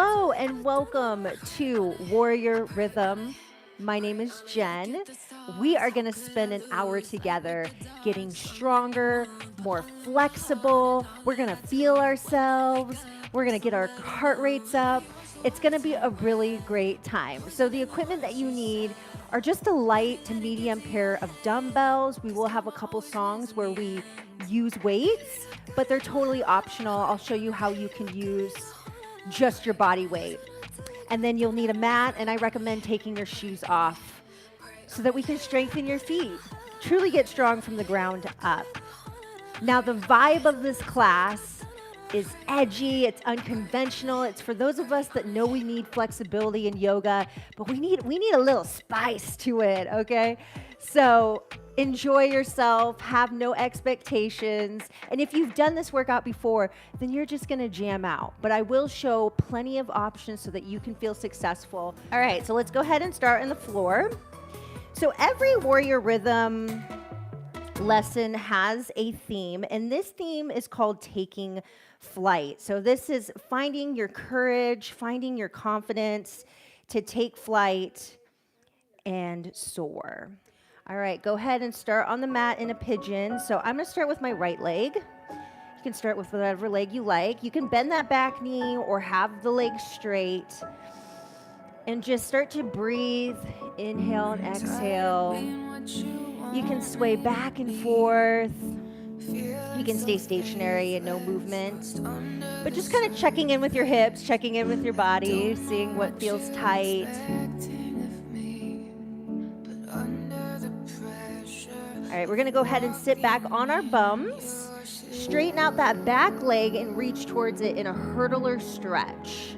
Hello and welcome to Warrior Rhythm. My name is Jen. We are going to spend an hour together getting stronger, more flexible. We're going to feel ourselves. We're going to get our heart rates up. It's going to be a really great time. So the equipment that you need are just a light to medium pair of dumbbells. We will have a couple songs where we use weights, but they're totally optional. I'll show you how you can use just your body weight. And then you'll need a mat, and I recommend taking your shoes off so that we can strengthen your feet. Truly get strong from the ground up. Now, the vibe of this class is edgy, it's unconventional. It's for those of us that know we need flexibility in yoga, but we need a little spice to it, okay? So enjoy yourself, have no expectations. And if you've done this workout before, then you're just gonna jam out. But I will show plenty of options so that you can feel successful. All right, so let's go ahead and start on the floor. So every Warrior Rhythm lesson has a theme, and this theme is called taking flight. So this is finding your courage, finding your confidence to take flight and soar. All right, go ahead and start on the mat in a pigeon. So I'm gonna start with my right leg. You can start with whatever leg you like. You can bend that back knee or have the leg straight. And just start to breathe, inhale and exhale. You can sway back and forth. You can stay stationary and no movement. But just kind of checking in with your hips, checking in with your body, seeing what feels tight. All right, we're gonna go ahead and sit back on our bums. Straighten out that back leg and reach towards it in a hurdler stretch.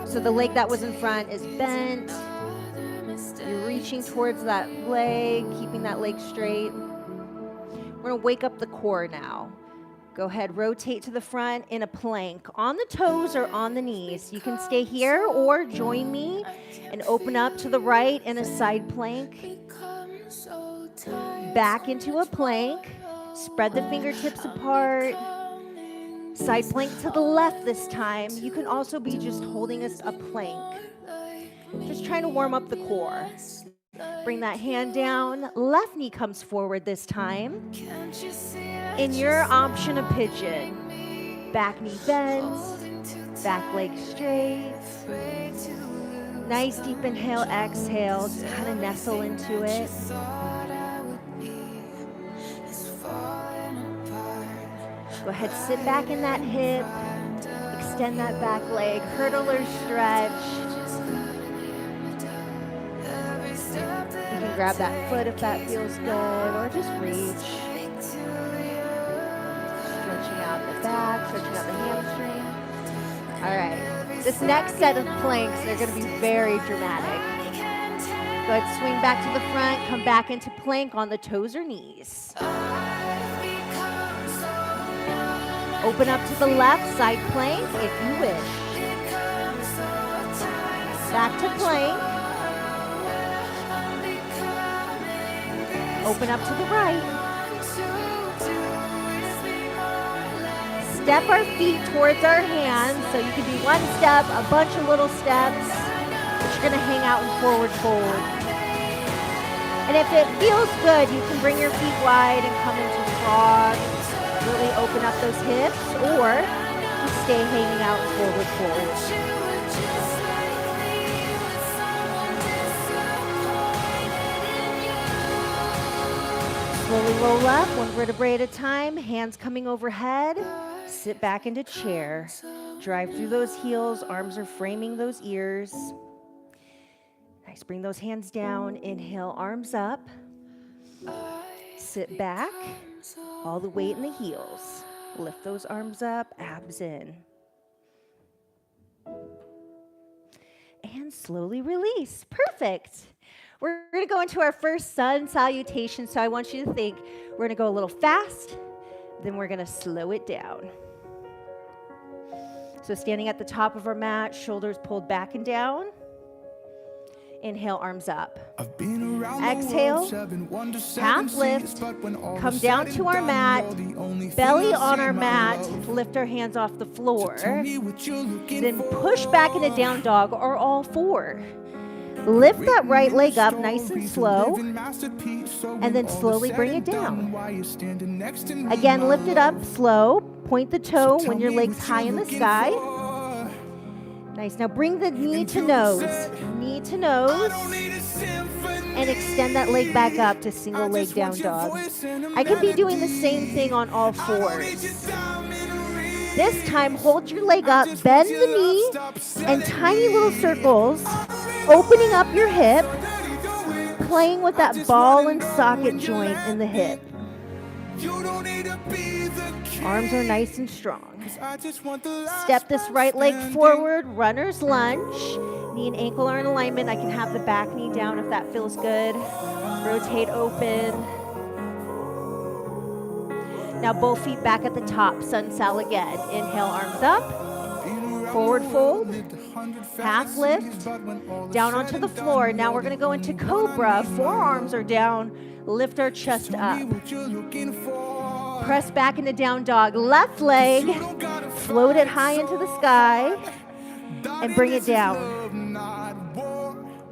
So the leg that was in front is bent. You're reaching towards that leg, keeping that leg straight. We're gonna wake up the core now. Go ahead, rotate to the front in a plank, on the toes or on the knees. You can stay here or join me and open up to the right in a side plank. Back into a plank. Spread the fingertips apart. Side plank to the left this time. You can also be just holding a plank. Just trying to warm up the core. Bring that hand down. Left knee comes forward this time. In your option, a pigeon. Back knee bends. Back leg straight. Nice deep inhale, exhale. Just kind of nestle into it. Go ahead, sit back in that hip. Extend that back leg. Hurdler stretch. You can grab that foot if that feels good, or just reach. Stretching out the back, stretching out the hamstring. All right, this next set of planks, they're gonna be very dramatic. Go ahead, swing back to the front, come back into plank on the toes or knees. Open up to the left, side plank if you wish. Back to plank. Open up to the right. Step our feet towards our hands. So you can do one step, a bunch of little steps. But you're gonna hang out in forward fold. And if it feels good, you can bring your feet wide and come into frog. Really open up those hips, or just stay hanging out in forward fold. Slowly roll up, one vertebrae at a time, hands coming overhead. Sit back into chair. Drive through those heels, arms are framing those ears. Nice, bring those hands down, inhale, arms up. Sit back. All the weight in the heels. Lift those arms up, abs in. And slowly release. Perfect. We're gonna go into our first sun salutation, so I want you to think we're gonna go a little fast, then we're gonna slow it down. So standing at the top of our mat, shoulders pulled back and down. Inhale, arms up. I've been Exhale, half lift, come down to our mat, belly on our mat, lift our hands off the floor, then push back into down dog or all four. Lift that right leg up nice and slow, and then slowly bring it down. Again, lift it up slow, point the toe when your leg's high in the sky. Nice, now bring the knee to nose, and extend that leg back up to single leg down dog. I could be doing the same thing on all fours. This time, hold your leg up, bend the knee, and tiny little circles, opening up your hip, playing with that ball and socket joint in the hip. Arms are nice and strong. Step this right leg forward, runner's lunge. Knee and ankle are in alignment. I can have the back knee down if that feels good. Rotate open. Now both feet back at the top, sun sal again. Inhale, arms up. Forward fold. Half lift. Down onto the floor. Now we're going to go into cobra. Forearms are down. Lift our chest up. Press back into down dog. Left leg, float it high into the sky, and bring it down.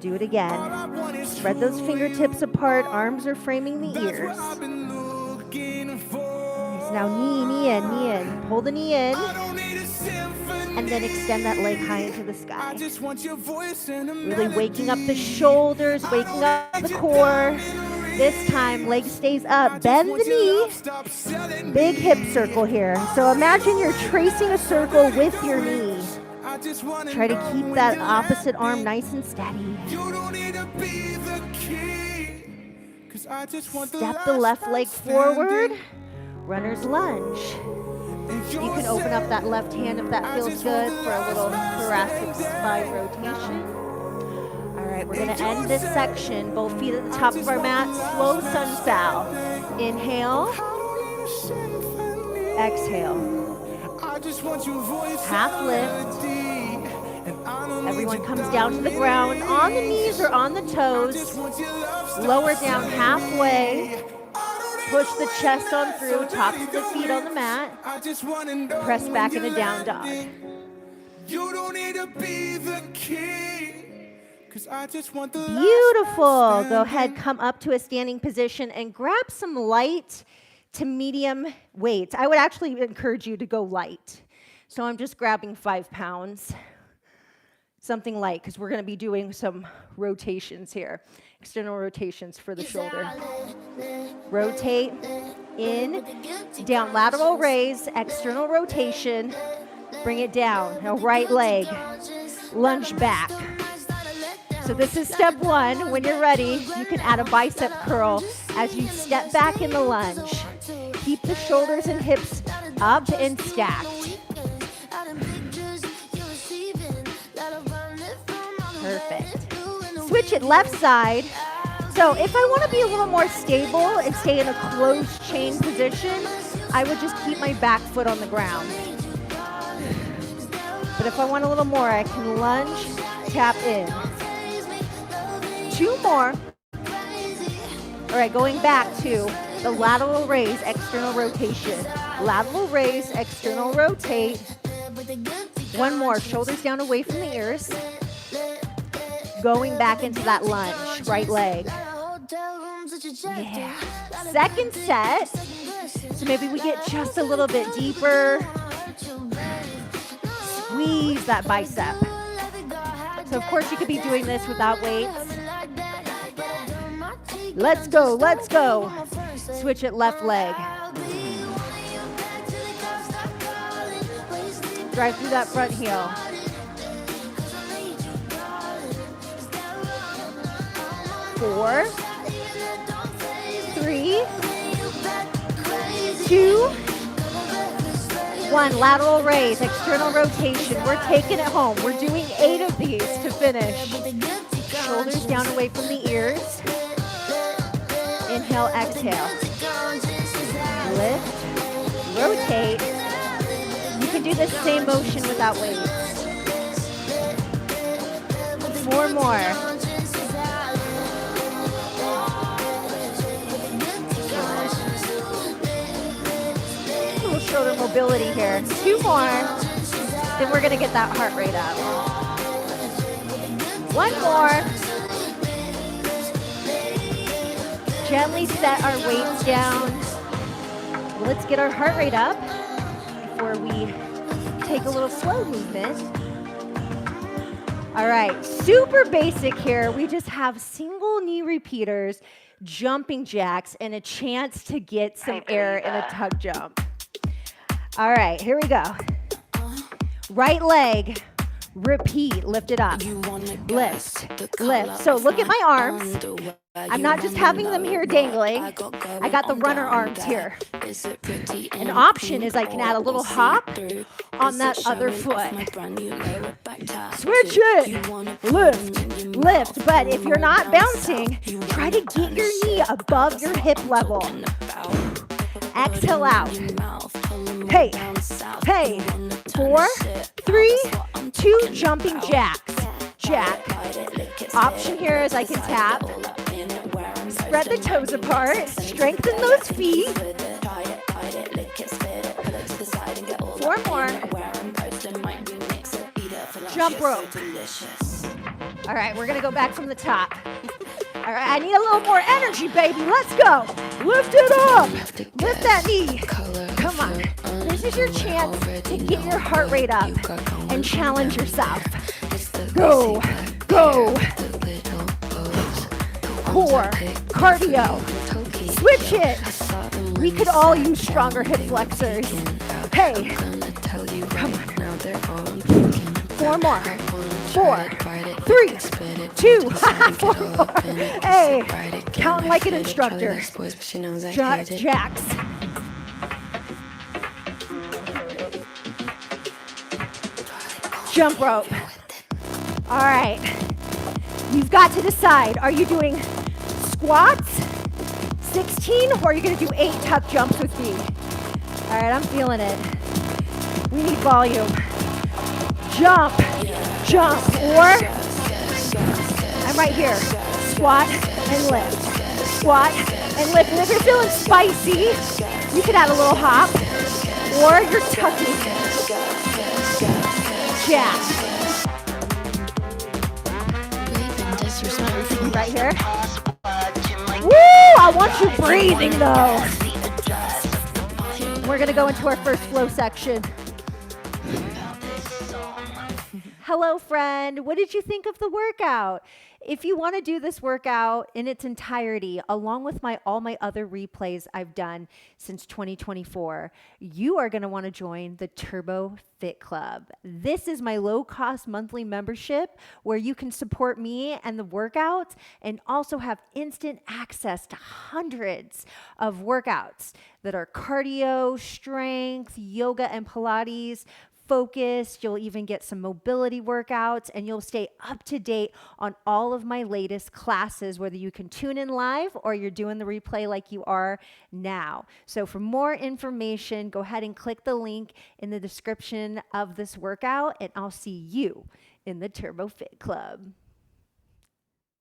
Do it again. Spread those fingertips apart. Arms are framing the ears. Now knee in. Pull the knee in, and then extend that leg high into the sky. Really waking up the shoulders, waking up the core. This time, leg stays up, bend the knee, big hip circle here. So imagine you're tracing a circle with your knee. Try to keep that opposite arm nice and steady. Step the left leg forward, runner's lunge. You can open up that left hand if that feels good for a little thoracic spine rotation. All right, we're going to end this section. Both feet at the top of our mat. Slow sun sal. Inhale. Exhale. Half lift. Everyone comes down to the ground on the knees or on the toes. Lower down halfway. Push the chest on through. Tops of the feet on the mat. Press back into down dog. You don't need to be the king. Beautiful. Go ahead, come up to a standing position and grab some light to medium weights. I would actually encourage you to go light. So I'm just grabbing 5 pounds, something light, because we're going to be doing some rotations here, external rotations for the shoulder. Rotate, in, down, lateral raise, external rotation, bring it down. Now right leg, lunge back. So this is step 1. When you're ready, you can add a bicep curl as you step back in the lunge. Keep the shoulders and hips up and stacked. Perfect. Switch it left side. So if I want to be a little more stable and stay in a closed chain position, I would just keep my back foot on the ground. But if I want a little more, I can lunge, tap in. 2 more. All right, going back to the lateral raise, external rotation. Lateral raise, external rotate. 1 more, shoulders down away from the ears. Going back into that lunge, right leg. Yeah. Second set. So maybe we get just a little bit deeper. Squeeze that bicep. So of course you could be doing this without weights. Let's go, let's go. Switch it left leg. Drive through that front heel. 4, 3, 2, 1. Lateral raise, external rotation. We're taking it home. We're doing 8 of these to finish. Shoulders down away from the ears. Inhale, exhale. Lift, rotate. You can do the same motion without weights. 4 more. mobility here. 2 more, then we're gonna get that heart rate up. 1 more. Gently set our weights down. Let's get our heart rate up before we take a little slow movement. All right, super basic here. We just have single knee repeaters, jumping jacks, and a chance to get some air in a tuck jump. All right, here we go. Right leg, repeat, lift it up. Lift, lift. So look at my arms. I'm not just having them here dangling. I got the runner arms here. An option is I can add a little hop on that other foot. Switch it. Lift, lift. But if you're not bouncing, try to get your knee above your hip level. Exhale out. Hey, hey. 4, 3, 2, jumping jacks. Jack. Option here is I can tap. Spread the toes apart. Strengthen those feet. 4 more. Jump rope. All right, we're going to go back from the top. All right, I need a little more energy, baby. Let's go. Lift it up. Lift that knee. Come on. This is your chance to get your heart rate up and challenge yourself. Go, go. Core, cardio. Switch it. We could all use stronger hip flexors. Hey, come on. 4 more. 4, 3, 2, 4 more. Hey, counting like an instructor. Jacks. Jump rope. All right. You've got to decide. Are you doing squats, 16, or are you going to do 8 tuck jumps with me? All right, I'm feeling it. We need volume. Jump, jump, or I'm right here. Squat and lift. Squat and lift. And if you're feeling spicy, you could add a little hop, or you're tucking. Jack. Right here. Woo! I want you breathing though. We're gonna go into our first flow section. Hello, friend. What did you think of the workout? If you want to do this workout in its entirety, along with all my other replays I've done since 2024, you are going to want to join the Turbo Fit Club. This is my low-cost monthly membership where you can support me and the workouts and also have instant access to hundreds of workouts that are cardio, strength, yoga, and Pilates focused. You'll even get some mobility workouts, and you'll stay up to date on all of my latest classes, whether you can tune in live or you're doing the replay like you are now. So for more information, go ahead and click the link in the description of this workout, and I'll see you in the Turbo Fit Club.